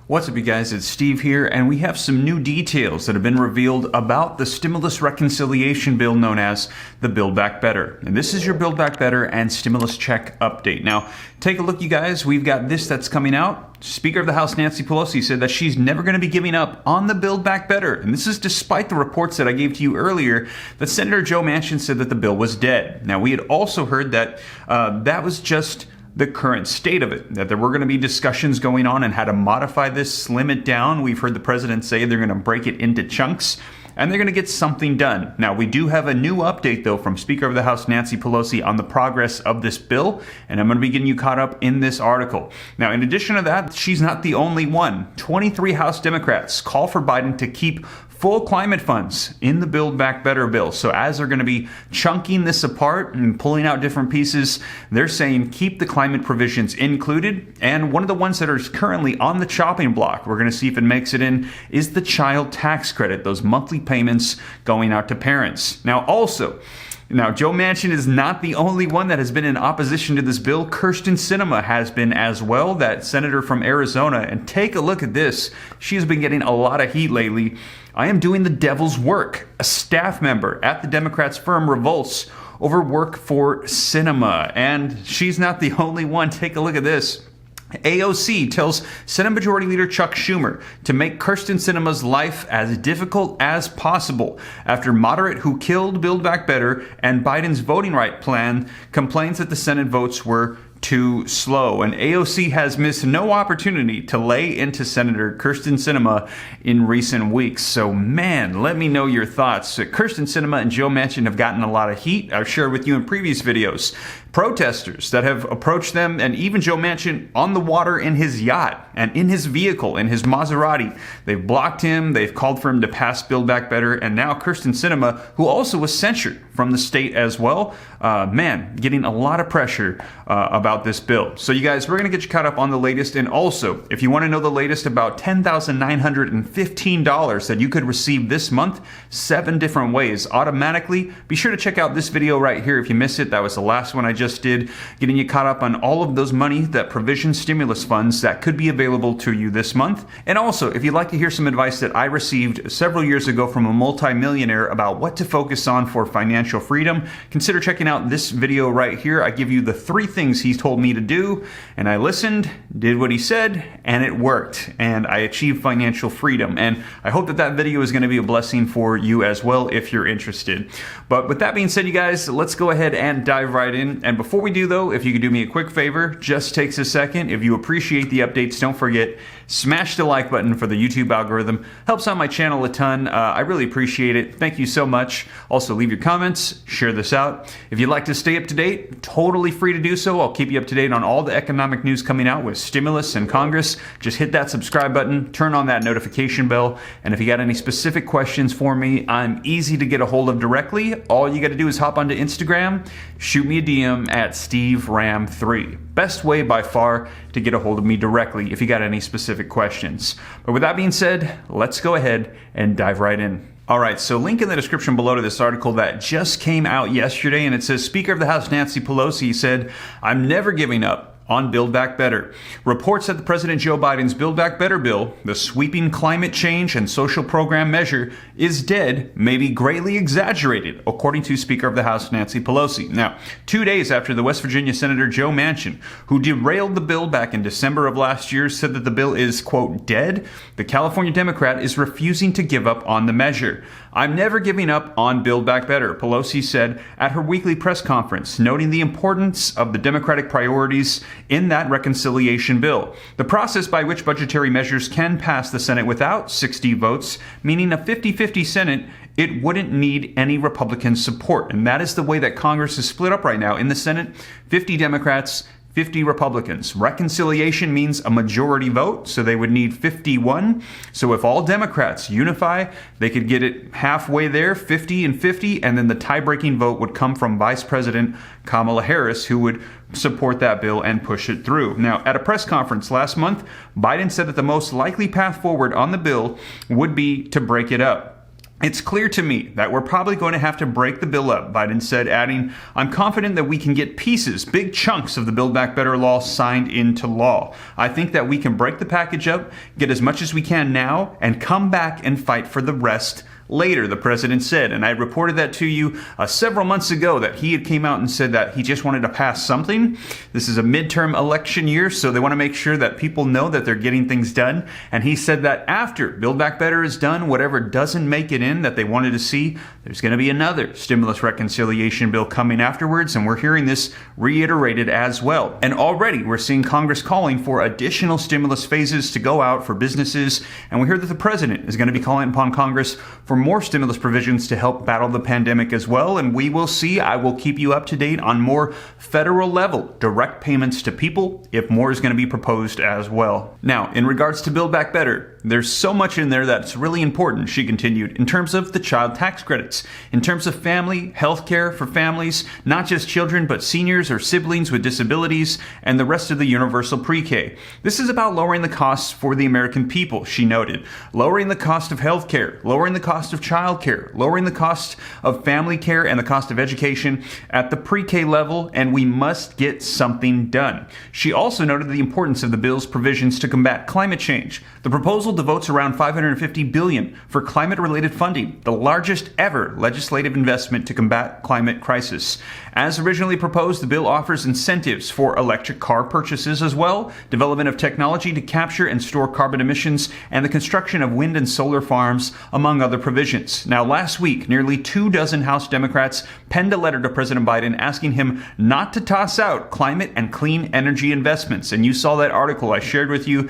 What's up, you guys? It's Steve here, and we have some new details that have been revealed about the stimulus reconciliation bill known as the Build Back Better. And this is your Build Back Better and stimulus check update. Now, take a look, you guys. We've got this that's coming out. Speaker of the House Nancy Pelosi said that she's never going to be giving up on the Build Back Better. And this is despite the reports that I gave to you earlier that Senator Joe Manchin said that the bill was dead. Now, we had also heard that that was just the current state of it, that there were going to be discussions going on and how to modify this, slim it down. We've heard the president say they're going to break it into chunks and they're going to get something done. Now, we do have a new update, though, from Speaker of the House Nancy Pelosi on the progress of this bill, and I'm going to be getting you caught up in this article. Now, in addition to that, she's not the only one. 23 House Democrats call for Biden to keep full climate funds in the Build Back Better bill. So as they're going to be chunking this apart and pulling out different pieces, they're saying keep the climate provisions included. And one of the ones that are currently on the chopping block, we're going to see if it makes it in, is the child tax credit, those monthly payments going out to parents. Now, Joe Manchin is not the only one that has been in opposition to this bill. Kyrsten Sinema has been as well, that senator from Arizona. And take a look at this. She has been getting a lot of heat lately. I am doing the devil's work. A staff member at the Democrats' firm revolts over work for Sinema. And she's not the only one. Take a look at this. AOC tells Senate Majority Leader Chuck Schumer to make Kyrsten Sinema's life as difficult as possible after moderate who killed Build Back Better and Biden's voting right plan complains that the Senate votes were too slow. And AOC has missed no opportunity to lay into Senator Kyrsten Sinema in recent weeks. So, man, let me know your thoughts. Kyrsten Sinema and Joe Manchin have gotten a lot of heat. I've shared with you in previous videos. Protesters that have approached them, and even Joe Manchin on the water in his yacht and in his vehicle, in his Maserati. They've blocked him. They've called for him to pass Build Back Better. And now Kyrsten Sinema, who also was censured from the state as well, getting a lot of pressure about this bill. So, you guys, we're going to get you caught up on the latest. And also, if you want to know the latest about $10,915 that you could receive this month, 7 different ways automatically, be sure to check out this video right here if you missed it. That was the last one I just did, getting you caught up on all of those money, that provision stimulus funds that could be available to you this month. And also, if you'd like to hear some advice that I received several years ago from a multimillionaire about what to focus on for financial freedom, consider checking out this video right here. I give you the 3 things he's told me to do, and I listened, did what he said, and it worked, and I achieved financial freedom. And I hope that that video is going to be a blessing for you as well if you're interested. But with that being said, you guys, let's go ahead and dive right in. And before we do, though, if you could do me a quick favor, just takes a second. If you appreciate the updates, don't forget, smash the like button for the YouTube algorithm. Helps out my channel a ton. I really appreciate it. Thank you so much. Also, leave your comments, share this out. If you'd like to stay up to date, totally free to do so. I'll keep you up to date on all the economic news coming out with stimulus and Congress. Just hit that subscribe button, turn on that notification bell, and if you got any specific questions for me, I'm easy to get a hold of directly. All you got to do is hop onto Instagram, shoot me a DM at SteveRam3. Best way by far to get a hold of me directly if you got any specific questions. But with that being said, let's go ahead and dive right in. All right, so link in the description below to this article that just came out yesterday, and it says Speaker of the House Nancy Pelosi said, "I'm never giving up on Build Back Better." Reports that the President Joe Biden's Build Back Better bill, the sweeping climate change and social program measure, is dead may be greatly exaggerated, according to Speaker of the House Nancy Pelosi. Now, 2 days after the West Virginia Senator Joe Manchin, who derailed the bill back in December of last year, said that the bill is, quote, dead, the California Democrat is refusing to give up on the measure. "I'm never giving up on Build Back Better," Pelosi said at her weekly press conference, noting the importance of the Democratic priorities in that reconciliation bill. The process by which budgetary measures can pass the Senate without 60 votes, meaning a 50-50 Senate, it wouldn't need any Republican support. And that is the way that Congress is split up right now. In the Senate, 50 Democrats, 50 Republicans. Reconciliation means a majority vote, so they would need 51. So if all Democrats unify, they could get it halfway there, 50 and 50, and then the tie-breaking vote would come from Vice President Kamala Harris, who would support that bill and push it through. Now, at a press conference last month, Biden said that the most likely path forward on the bill would be to break it up. It's clear to me that we're probably going to have to break the bill up, Biden said, adding, I'm confident that we can get pieces, big chunks of the Build Back Better law signed into law. I think that we can break the package up, get as much as we can now, and come back and fight for the rest later, the president said. And I reported that to you several months ago, that he had came out and said that he just wanted to pass something. This is a midterm election year, so they want to make sure that people know that they're getting things done. And he said that after Build Back Better is done, whatever doesn't make it in that they wanted to see, there's going to be another stimulus reconciliation bill coming afterwards. And we're hearing this reiterated as well. And already we're seeing Congress calling for additional stimulus phases to go out for businesses. And we hear that the president is going to be calling upon Congress for more stimulus provisions to help battle the pandemic as well. And we will see. I will keep you up to date on more federal level direct payments to people if more is going to be proposed as well. Now, in regards to Build Back Better, there's so much in there that's really important, she continued, in terms of the child tax credits, in terms of family health care for families, not just children, but seniors or siblings with disabilities, and the rest of the universal pre-K. This is about lowering the costs for the American people, she noted. Lowering the cost of health care, lowering the cost of child care, lowering the cost of family care and the cost of education at the pre-K level, and we must get something done. She also noted the importance of the bill's provisions to combat climate change. The proposal devotes around $550 billion for climate-related funding, the largest ever legislative investment to combat climate crisis. As originally proposed, the bill offers incentives for electric car purchases as well, development of technology to capture and store carbon emissions, and the construction of wind and solar farms, among other provisions. Now, last week, nearly 24 House Democrats penned a letter to President Biden asking him not to toss out climate and clean energy investments. And you saw that article I shared with you.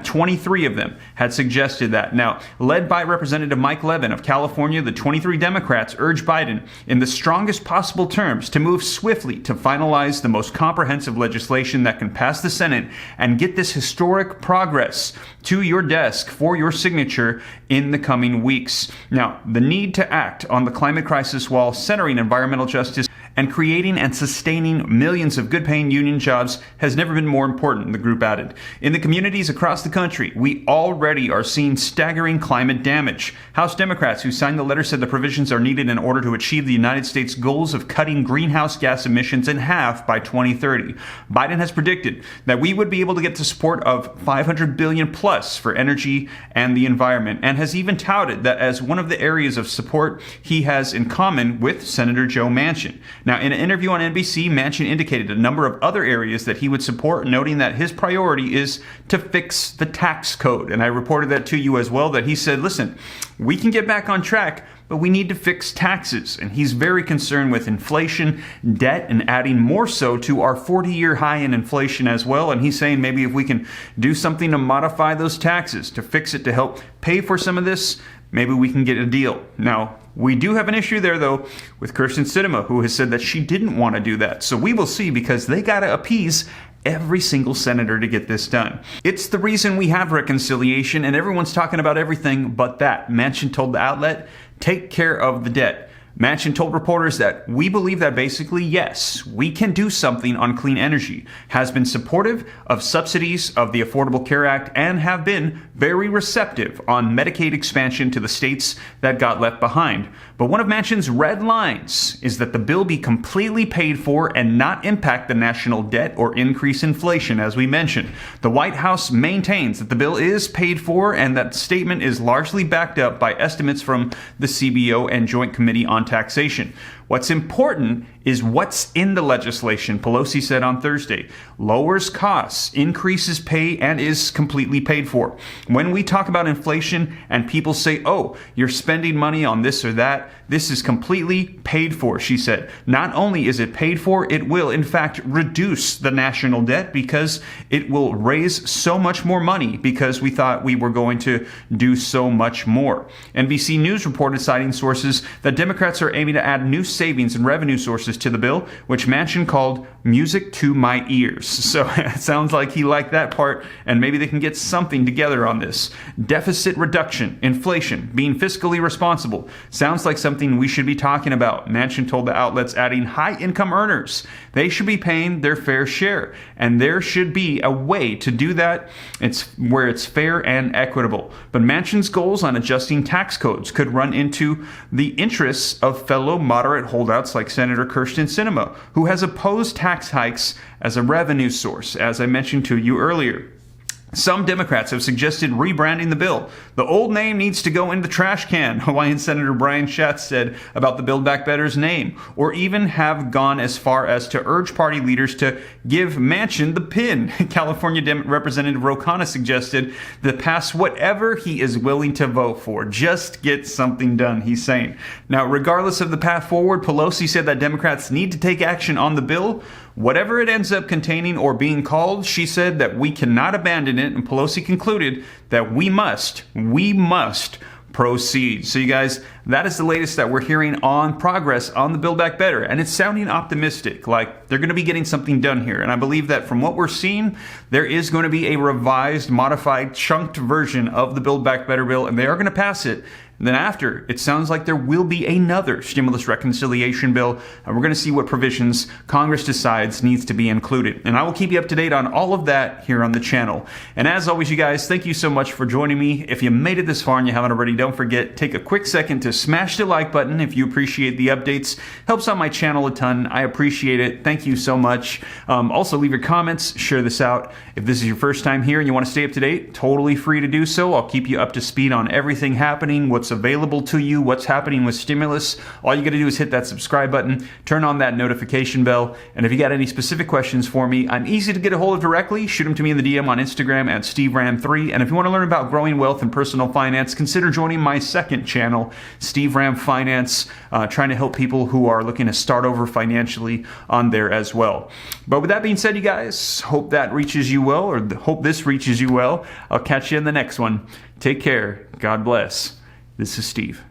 23 of them had suggested that. Now, led by Representative Mike Levin of California, the 23 Democrats urged Biden in the strongest possible terms to move swiftly to finalize the most comprehensive legislation that can pass the Senate and get this historic progress to your desk for your signature in the coming weeks. Now, the need to act on the climate crisis while centering environmental justice and creating and sustaining millions of good-paying union jobs has never been more important, the group added. In the communities across the country, we already are seeing staggering climate damage. House Democrats who signed the letter said the provisions are needed in order to achieve the United States goals of cutting greenhouse gas emissions in half by 2030. Biden has predicted that we would be able to get to support of $500 billion plus for energy and the environment, and has even touted that as one of the areas of support he has in common with Senator Joe Manchin. Now, in an interview on NBC, Manchin indicated a number of other areas that he would support, noting that his priority is to fix the tax code. And I reported that to you as well, that he said, listen, we can get back on track, but we need to fix taxes. And he's very concerned with inflation, debt, and adding more so to our 40-year high in inflation as well. And he's saying maybe if we can do something to modify those taxes, to fix it, to help pay for some of this, maybe we can get a deal. Now, we do have an issue there, though, with Kyrsten Sinema, who has said that she didn't want to do that. So we will see, because they got to appease every single senator to get this done. It's the reason we have reconciliation, and everyone's talking about everything but that. Manchin told the outlet, take care of the debt. Manchin told reporters that we believe that basically, yes, we can do something on clean energy, has been supportive of subsidies of the Affordable Care Act, and have been very receptive on Medicaid expansion to the states that got left behind. But one of Manchin's red lines is that the bill be completely paid for and not impact the national debt or increase inflation, as we mentioned. The White House maintains that the bill is paid for, and that statement is largely backed up by estimates from the CBO and Joint Committee on Taxation. What's important is what's in the legislation, Pelosi said on Thursday. Lowers costs, increases pay, and is completely paid for. When we talk about inflation and people say, oh, you're spending money on this or that, this is completely paid for, she said. Not only is it paid for, it will, in fact, reduce the national debt, because it will raise so much more money because we thought we were going to do so much more. NBC News reported, citing sources, that Democrats are aiming to add new savings and revenue sources to the bill, which Manchin called music to my ears. So it sounds like he liked that part, and maybe they can get something together on this. Deficit reduction, inflation, being fiscally responsible. Sounds like something we should be talking about. Manchin told the outlets, adding high-income earners, they should be paying their fair share, and there should be a way to do that where it's fair and equitable. But Manchin's goals on adjusting tax codes could run into the interests of fellow moderate holdouts like Senator Kyrsten Sinema, who has opposed tax hikes as a revenue source, as I mentioned to you earlier. Some Democrats have suggested rebranding the bill. The old name needs to go in the trash can, Hawaiian Senator Brian Schatz said about the Build Back Better's name, or even have gone as far as to urge party leaders to give Manchin the pin. California Representative Ro Khanna suggested to pass whatever he is willing to vote for. Just get something done, he's saying. Now, regardless of the path forward, Pelosi said that Democrats need to take action on the bill. Whatever it ends up containing or being called, she said that we cannot abandon it, and Pelosi concluded that we must proceed. So you guys, that is the latest that we're hearing on progress on the Build Back Better, and it's sounding optimistic, like they're going to be getting something done here. And I believe that from what we're seeing, there is going to be a revised, modified, chunked version of the Build Back Better bill, and they are going to pass it. And then after, it sounds like there will be another stimulus reconciliation bill, and we're going to see what provisions Congress decides needs to be included. And I will keep you up to date on all of that here on the channel. And as always, you guys, thank you so much for joining me. If you made it this far and you haven't already, don't forget, take a quick second to smash the like button if you appreciate the updates. Helps out my channel a ton. I appreciate it. Thank you so much. Also, leave your comments, share this out. If this is your first time here and you want to stay up to date, totally free to do so. I'll keep you up to speed on everything happening, what's available to you, what's happening with stimulus. All you got to do is hit that subscribe button, turn on that notification bell, and if you got any specific questions for me, I'm easy to get a hold of directly. Shoot them to me in the DM on Instagram at SteveRam3. And if you want to learn about growing wealth and personal finance, consider joining my second channel, Steve Ram Finance, trying to help people who are looking to start over financially on there as well. But with that being said, you guys, hope that reaches you well, or hope this reaches you well. I'll catch you in the next one. Take care. God bless. This is Steve.